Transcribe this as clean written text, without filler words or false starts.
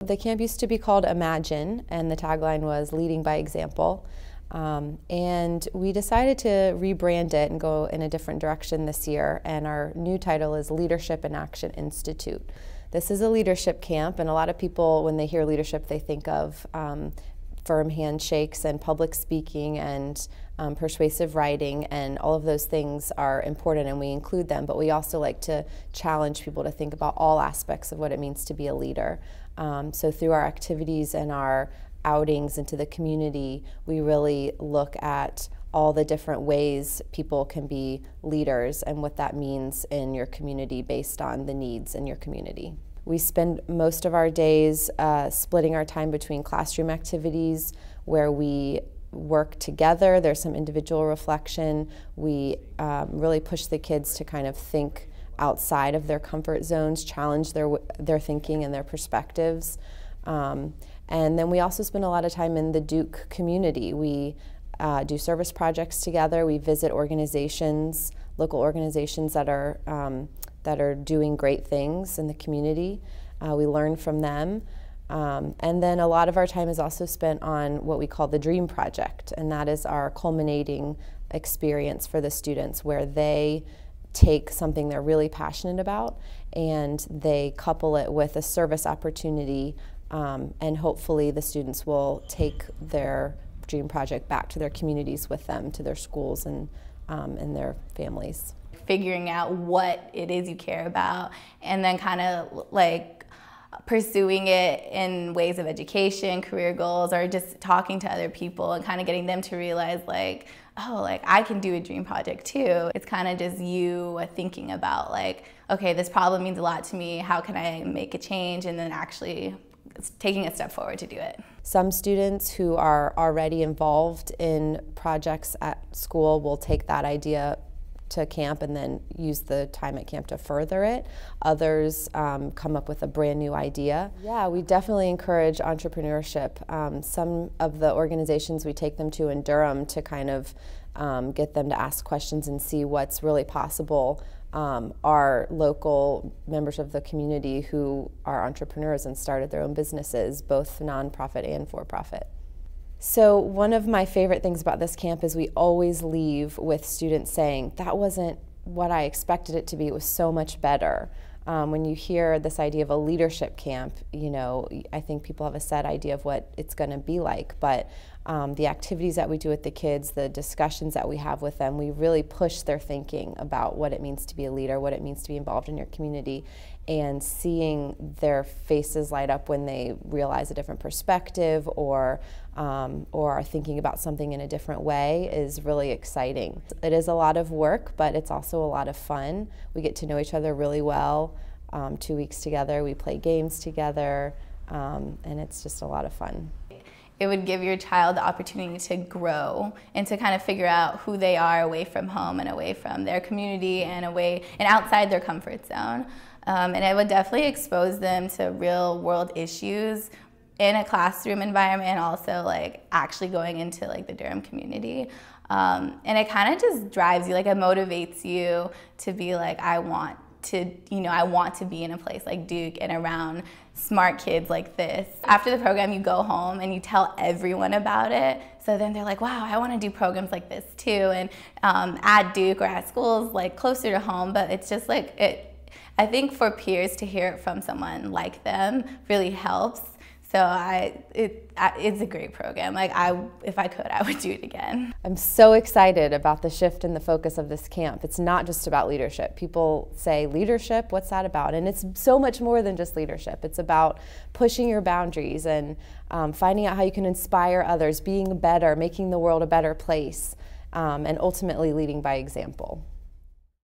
The camp used to be called Imagine, and the tagline was Leading by Example. And we decided to rebrand it and go in a different direction this year, and our new title is Leadership in Action Institute. This is a leadership camp, and a lot of people, when they hear leadership, they think of firm handshakes and public speaking and persuasive writing, and all of those things are important and we include them, but we also like to challenge people to think about all aspects of what it means to be a leader. So through our activities and our outings into the community, we really look at all the different ways people can be leaders and what that means in your community based on the needs in your community. We spend most of our days splitting our time between classroom activities where we work together. There's some individual reflection. We really push the kids to kind of think outside of their comfort zones, challenge their thinking and their perspectives. And then we also spend a lot of time in the Duke community. We do service projects together. We visit organizations, local organizations that are doing great things in the community. We learn from them. And then a lot of our time is also spent on what we call the Dream Project, and that is our culminating experience for the students where they take something they're really passionate about and they couple it with a service opportunity, and hopefully the students will take their Dream Project back to their communities with them, to their schools and their families. Figuring out what it is you care about and then kind of like pursuing it in ways of education, career goals, or just talking to other people and kind of getting them to realize like, oh, like I can do a dream project too. It's kind of just you thinking about like, okay, this problem means a lot to me, how can I make a change, and then actually taking a step forward to do it. Some students who are already involved in projects at school will take that idea to camp and then use the time at camp to further it. Others come up with a brand new idea. Yeah, we definitely encourage entrepreneurship. Some of the organizations we take them to in Durham to kind of get them to ask questions and see what's really possible are local members of the community who are entrepreneurs and started their own businesses, both nonprofit and for-profit. So one of my favorite things about this camp is we always leave with students saying, that wasn't what I expected it to be, it was so much better. When you hear this idea of a leadership camp, you know, I think people have a set idea of what it's going to be like, but the activities that we do with the kids, the discussions that we have with them, we really push their thinking about what it means to be a leader, what it means to be involved in your community, and seeing their faces light up when they realize a different perspective or are thinking about something in a different way is really exciting. It is a lot of work, but it's also a lot of fun. We get to know each other really well. 2 weeks together, we play games together, and it's just a lot of fun. It would give your child the opportunity to grow and to kind of figure out who they are away from home and away from their community and outside their comfort zone. And it would definitely expose them to real world issues in a classroom environment and also like actually going into like the Durham community. And it kind of just drives you, like it motivates you to be like, I want to be in a place like Duke and around smart kids like this. After the program, you go home and you tell everyone about it. So then they're like, wow, I want to do programs like this too. And at Duke or at schools like closer to home, but it's just like, I think for peers to hear it from someone like them really helps. So it's a great program. Like if I could, I would do it again. I'm so excited about the shift in the focus of this camp. It's not just about leadership. People say, leadership, what's that about? And it's so much more than just leadership. It's about pushing your boundaries and finding out how you can inspire others, being better, making the world a better place, and ultimately leading by example.